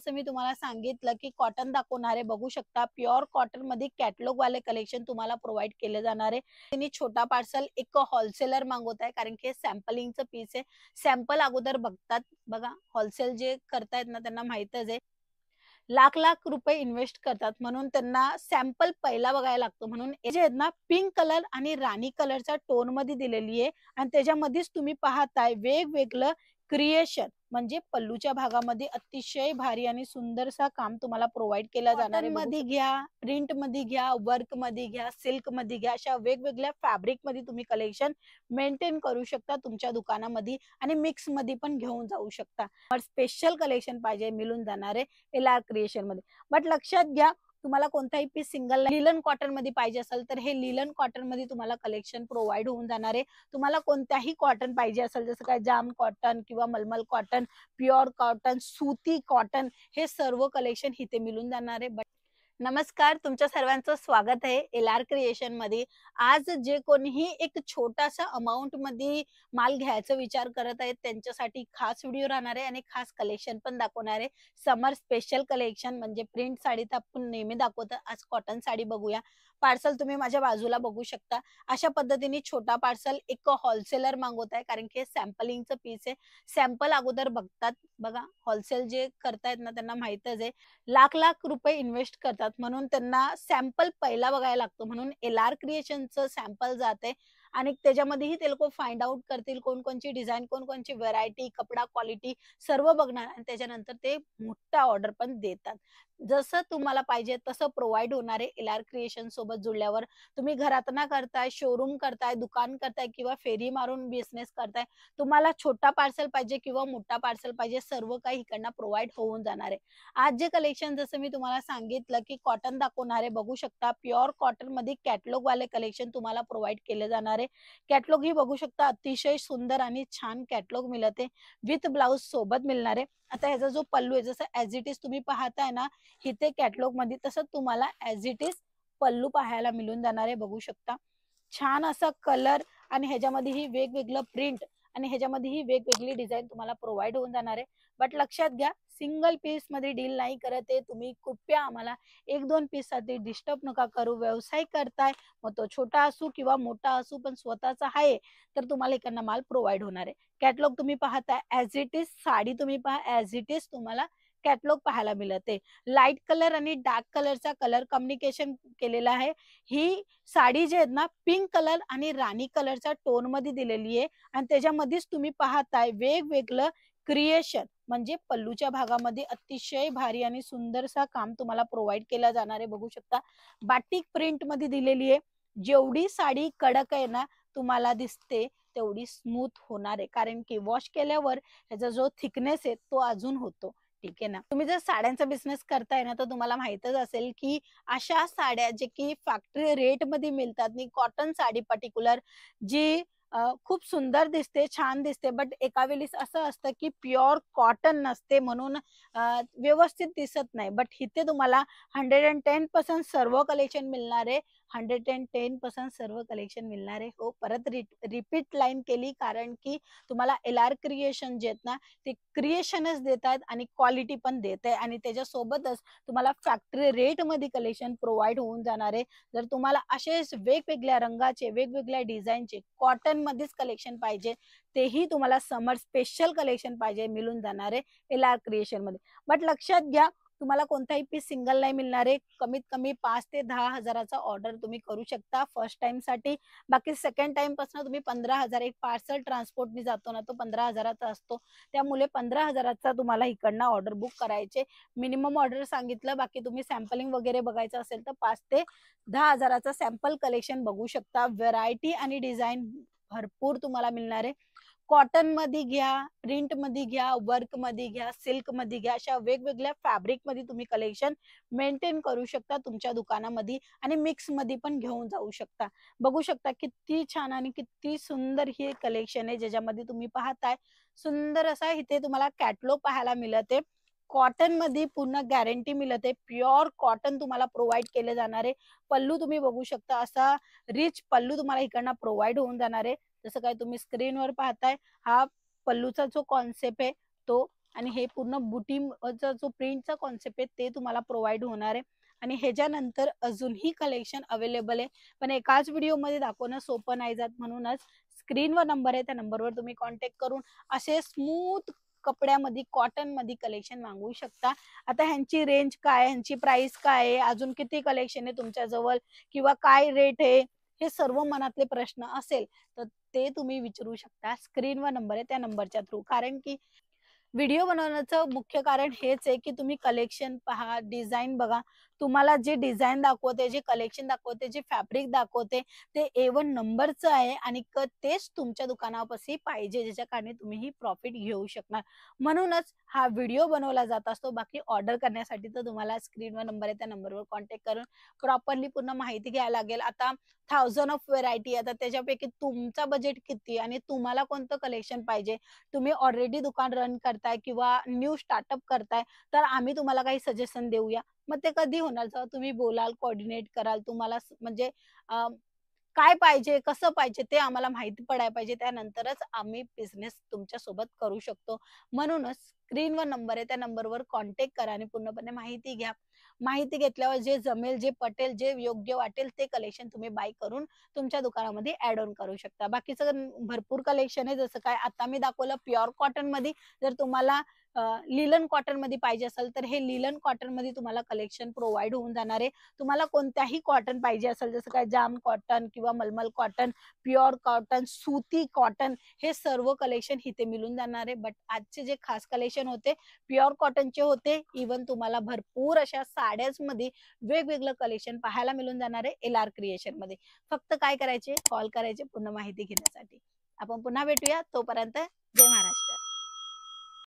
जसं मी तुम्हाला सांगितलं की कॉटन दाखवणार आहे, बघू शकता प्युअर कॉटन मध्ये कॅटलॉग वाले कलेक्शन तुम्हाला प्रोव्हाइड केले जाणार आहे। त्यांनी छोटा पार्सल एक होलसेलर मागवत आहे, कारण की सॅम्पलिंगचं पीस आहे। सॅम्पल अगोदर बघतात, बघा होलसेल जे करतायत ना त्यांना माहितच आहे, लाख लाख रुपये इन्व्हेस्ट करतात, म्हणून त्यांना सॅम्पल पहिला बघायला लागतो। म्हणून हे जे आहेत ना पिंक कलर आणि राणी कलरच्या टोन मध्ये दिलेली आहे, आणि त्याच्यामध्येच तुम्ही पाहताय वेगवेगळं क्रिएशन, म्हणजे पल्लूच्या भागामध्ये अतिशय भारी आणि सुंदरसा काम तुम्हाला प्रोव्हाइड केला जाणार आहे। मध्ये घ्या, प्रिंट मध्ये घ्या, वर्क मध्ये घ्या, सिल्क मध्ये घ्या, अशा वेगवेगळ्या फॅब्रिक मध्ये तुम्ही कलेक्शन मेंटेन करू शकता तुमच्या दुकानामध्ये, आणि मिक्स मध्ये पण घेऊन जाऊ शकता। स्पेशल कलेक्शन पाहिजे मिळून जाणार आहे एलआर क्रिएशन मध्ये। बट लक्षात घ्या, तुम्हाला कोणताही पीस सिंगल लिलन कॉटन मध्ये पाहिजे असेल तर हे लिलन कॉटन मध्ये तुम्हाला कलेक्शन प्रोव्हाइड होऊन जाणार आहे। तुम्हाला कोणत्याही कॉटन पाहिजे असेल, जसं काय जाम कॉटन किंवा मलमल कॉटन, प्युअर कॉटन, सुती कॉटन, हे सर्व कलेक्शन इथे मिळून जाणार आहे। नमस्कार, तुमच्या सर्वांचं स्वागत आहे एलआर क्रिएशन मध्ये। आज जे कोणीही एक छोटासा अमाउंट मध्ये माल घ्यायचा विचार करत आहेत त्यांच्यासाठी खास व्हिडिओ राहणार आहे, आणि खास कलेक्शन पण दाखवणार आहे। समर स्पेशल कलेक्शन, म्हणजे प्रिंट साडी तर आपण नेहमी दाखवतो, आज कॉटन साडी बघूया। पार्सल तुम्ही माझ्या बाजूला बघू शकता, अशा पद्धतीने छोटा पार्सल एक होलसेलर मागवत आहे, कारण की सॅम्पलिंगचं पीस आहे। सॅम्पल अगोदर बघतात, बघा होलसेल जे करतायत ना त्यांना माहितच आहे, लाख लाख रुपये इन्व्हेस्ट करतात, म्हणून त्यांना सॅम्पल पहिला बघायला लागतो। म्हणून एलआर क्रिएशनचं सॅम्पल जाते, आणि त्याच्यामध्येही ते लोक फाइंड आउट करतील कोणकोणची डिझाईन, कोणकोणची व्हरायटी, कपडा क्वालिटी सर्व बघणार, आणि त्याच्यानंतर ते मोठा ऑर्डर पण देतात। जसं तुम्हाला पाहिजे तसं प्रोव्हाइड होणार आहे एलआर क्रिएशन सोबत जुळल्यावर। तुम्ही घरात ना करताय, शोरूम करताय, दुकान करताय किंवा फेरी मारून बिझनेस करताय, तुम्हाला छोटा पार्सल पाहिजे किंवा मोठा पार्सल पाहिजे, सर्व काही इकडनं प्रोव्हाइड होऊन जाणार आहे। आज जे कलेक्शन जसं मी तुम्हाला सांगितलं की कॉटन दाखवणार आहे, बघू शकता प्युअर कॉटन मध्ये कॅटलॉग वाले कलेक्शन तुम्हाला प्रोव्हाइड केले जाणार आहे। कॅटलॉग ही बघू शकता, अतिशय सुंदर आणि छान कॅटलॉग मिळत आहे, विथ ब्लाउज सोबत मिळणार आहे। आता ह्याचा जो पल्लू आहे, जसं ऍज इट इज तुम्ही पाहताय ना इथे कॅटलॉग मध्ये, तसं तुम्हाला ऍज इट इज पल्लू पाहायला मिळून जाणार आहे। बघू शकता छान असा कलर, आणि ह्याच्यामध्येही वेगवेगळं प्रिंट, आणि ह्याच्यामध्येही वेगवेगळी डिझाईन तुम्हाला प्रोव्हाइड होऊन जाणार आहे। बट लक्षात घ्या, सिंगल पीस मध्ये डील नाही करत आहे तुम्ही, कृपया आम्हाला एक दोन पीस साठी डिस्टर्ब नका करू। व्यवसाय करताय, मग तो छोटा असू किंवा मोठा असू, पण स्वतःचा आहे तर तुम्हाला इकडनं माल प्रोव्हाइड होणार आहे। कॅटलॉग तुम्ही पाहताय ऍज इट इज, साडी तुम्ही पहा ऍज इट इज तुम्हाला कॅटलॉग पाहायला मिळत आहे। लाईट कलर आणि डार्क कलरचा कलर कम्युनिकेशन केलेला आहे। ही साडी जी आहे ना पिंक कलर आणि राणी कलरच्या टोन मध्ये दिलेली आहे, आणि त्याच्यामध्येच तुम्ही पाहताय वेगवेगळं क्रिएशन, म्हणजे पल्लूच्या भागामध्ये अतिशय भारी आणि सुंदरसा काम तुम्हाला प्रोव्हाइड केला जाणार आहे। बघू शकता बाटिक प्रिंट मध्ये दिलेली आहे। जेवढी साडी कडक आहे ना तुम्हाला दिसते, तेवढी स्मूथ होणार आहे, कारण की वॉश केल्यावर ह्याचा जो थिकनेस आहे तो अजून होतो। ठीक आहे ना, तुम्ही जर साड्यांचा बिझनेस करताय ना तर तुम्हाला माहितच असेल की अशा साड्या जे की फॅक्टरी रेट मध्ये मिळतात, आणि कॉटन साडी पर्टिक्युलर जी खूप सुंदर दिसते, छान दिसते, बट एका वेळेस असं असतं की प्युअर कॉटन नसते, म्हणून व्यवस्थित दिसत नाही। बट इथे तुम्हाला 110% सर्व कलेक्शन मिळणार आहे, 110% सर्व कलेक्शन मिळणार आहे। हो, परत रिपीट लाईन केली, कारण की तुम्हाला एलआर क्रिएशन जे आहेत ना ते क्रिएशनच देतात आणि क्वालिटी पण देत आहे, आणि त्याच्यासोबतच तुम्हाला फॅक्टरी रेट मध्ये कलेक्शन प्रोव्हाइड होऊन जाणार आहे। जर तुम्हाला असेच वेगवेगळ्या रंगाचे, वेगवेगळ्या डिझाईनचे कॉटन मध्येच कलेक्शन पाहिजे, तेही तुम्हाला समर स्पेशल कलेक्शन पाहिजे, मिळून जाणार आहे एलआर क्रिएशन मध्ये। बट लक्षात घ्या, तुम्हाला कोणताही पीस सिंगल नाही मिळणार आहे। कमीत कमी 5 ते 10 हजाराचा ऑर्डर तुम्ही करू शकता फर्स्ट टाइम साठी। बाकी सेकंड टाइम पासून तुम्ही 15,000, एक पार्सल ट्रान्सपोर्टने जातो ना तो 15,000चा असतो, त्यामुळे 15,000चा तुम्हाला इकडनं ऑर्डर बुक करायचे। मिनिमम ऑर्डर सांगितलं, बाकी तुम्ही सॅम्पलिंग वगैरे बघायचं असेल तर 5 ते 10,000चा सॅम्पल कलेक्शन बघू शकता। व्हरायटी आणि डिझाईन भरपूर तुम्हाला मिळणार आहे। कॉटन मध्ये घ्या, प्रिंट मध्ये घ्या, वर्क मध्ये घ्या, सिल्क मध्ये घ्या, अशा वेगवेगळ्या फॅब्रिक मध्ये तुम्ही कलेक्शन मेंटेन करू शकता तुमच्या दुकानामध्ये, आणि मिक्स मध्ये पण घेऊन जाऊ शकता। बघू शकता किती छान आणि किती सुंदर हे कलेक्शन आहे, ज्याच्यामध्ये तुम्ही पाहताय सुंदर असा इथे तुम्हाला कॅटलॉग पाहायला मिळत आहे। कॉटन मध्ये पूर्ण गॅरंटी मिळते, प्युअर कॉटन तुम्हाला प्रोव्हाइड केले जाणार आहे। पल्लू तुम्ही बघू शकता, असा रिच पल्लू तुम्हाला इकडनं प्रोव्हाइड होऊन जाणार आहे। जसं काय तुम्ही स्क्रीनवर पाहताय, हा पल्लूचा जो कॉन्सेप्ट आहे तो आणि हे पूर्ण बुटीचा जो प्रिंटचा कॉन्सेप्ट आहे ते तुम्हाला प्रोव्हाइड होणार आहे. आणि ह्याच्यानंतर अजूनही कलेक्शन अवेलेबल आहे, पण एकाच व्हिडिओमध्ये दाखवणं सोपं नाही जात, म्हणूनच स्क्रीनवर नंबर आहे, त्या नंबरवर तुम्ही कॉन्टॅक्ट करून असे स्मूथ कपड्यामध्ये कॉटन मध्ये कलेक्शन मागवू शकता. आता ह्यांची रेंज काय, ह्यांची प्राइस काय आहे, अजून किती कलेक्शन आहे तुमच्या जवळ, किंवा काय रेट आहे, हे सर्व मनातले प्रश्न असेल तर ते तुम्ही विचारू शकता. स्क्रीनवर नंबर आहे त्या नंबरच्या थ्रू. कारण की व्हिडिओ बनवण्याचं मुख्य कारण हेच आहे की तुम्ही कलेक्शन पहा, डिझाईन बघा, तुम्हाला जे डिझाईन दाखवते, जे कलेक्शन दाखवते, जे फॅब्रिक दाखवते ते A1 नंबरचं आहे आणि तेच तुमच्या दुकानापाशी पाहिजे, ज्याच्या कारणे तुम्ही ही प्रॉफिट घेऊ शकणार. म्हणूनच हा व्हिडिओ बनवला जात असतो. बाकी ऑर्डर करण्यासाठी तर तुम्हाला स्क्रीनवर नंबर आहे त्या नंबरवर कॉन्टॅक्ट करून प्रॉपरली पूर्ण माहिती घ्यायला लागेल. आता थाउजंड ऑफ व्हेरायटी, आता त्याच्यापैकी तुमचा बजेट किती आणि तुम्हाला कोणतं कलेक्शन पाहिजे, तुम्ही ऑलरेडी दुकान रन करताय किंवा न्यू स्टार्टअप करताय, तर आम्ही तुम्हाला काही सजेशन देऊया. मग ते कधी होणार, जेव्हा तुम्ही बोलाल, कोऑर्डिनेट कराल, तुम्हाला म्हणजे काय पाहिजे, कसं पाहिजे ते आम्हाला माहिती पडायला पाहिजे. त्यानंतरच आम्ही बिझनेस तुमच्या सोबत करू शकतो. म्हणूनच स्क्रीनवर नंबर आहे त्या नंबरवर कॉन्टॅक्ट करा आणि पूर्णपणे माहिती घ्या. माहिती घेतल्यावर जे जमेल, जे पटेल, जे योग्य वाटेल ते कलेक्शन तुम्ही बाय करून तुमच्या दुकानामध्ये ऍड ऑन करू शकता. बाकीचं भरपूर कलेक्शन आहे, जसं काय आता मी दाखवलं प्युअर कॉटन मध्ये. जर तुम्हाला लिलन कॉटन मध्ये पाहिजे असेल तर हे लिलन कॉटन मध्ये तुम्हाला कलेक्शन प्रोव्हाइड होऊन जाणार आहे. तुम्हाला कोणत्याही कॉटन पाहिजे असेल, जसं काय जाम कॉटन किंवा मलमल कॉटन, प्युअर कॉटन, सुती कॉटन, हे सर्व कलेक्शन इथे मिळून जाणार आहे. बट आजचे जे खास कलेक्शन होते प्युअर कॉटनचे होते. इवन तुम्हाला भरपूर अशा साड्याच मध्ये वेगवेगळं कलेक्शन पाहायला मिळून जाणार आहे LR क्रिएशन मध्ये. फक्त काय करायचे, कॉल करायचे पूर्ण माहिती घेण्यासाठी. आपण पुन्हा भेटूया, तोपर्यंत जय महाराज.